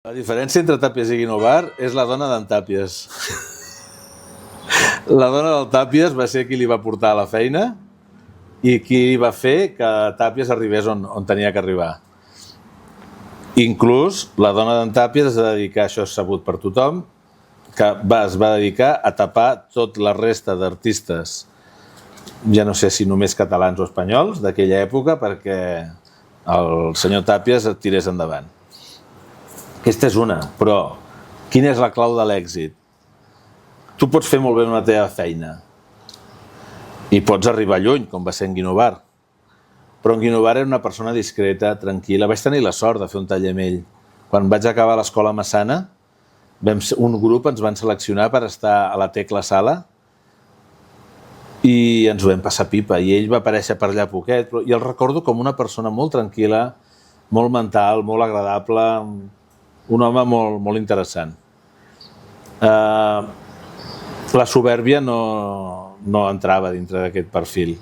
La diferència entre Tàpies i Guinovar és la dona d'en Tàpies. La dona del Tàpies va ser qui li va portar a la feina i qui va fer que Tàpies arribés on tenia que arribar. Inclús la dona d'en Tàpies es va dedicar, això és sabut per tothom, que es va dedicar a tapar tota la resta d'artistes, ja no sé si només catalans o espanyols, d'aquella època, perquè el senyor Tàpies et tirés endavant. Aquesta és una, però quina és la clau de l'èxit? Tu pots fer molt bé una teva feina i pots arribar lluny, com va ser en Guinovar. Però en Guinovar era una persona discreta, tranquil·la. Vaig tenir la sort de fer un taller amb ell. Quan vaig acabar l'escola Massana, un grup ens van seleccionar per estar a la Tecla Sala i ens ho vam passar pipa. I ell va aparèixer per allà poquet, i el recordo com una persona molt tranquil·la, molt mental, molt agradable, un home molt interessant. La soberbia no entrava dintre d'aquest perfil.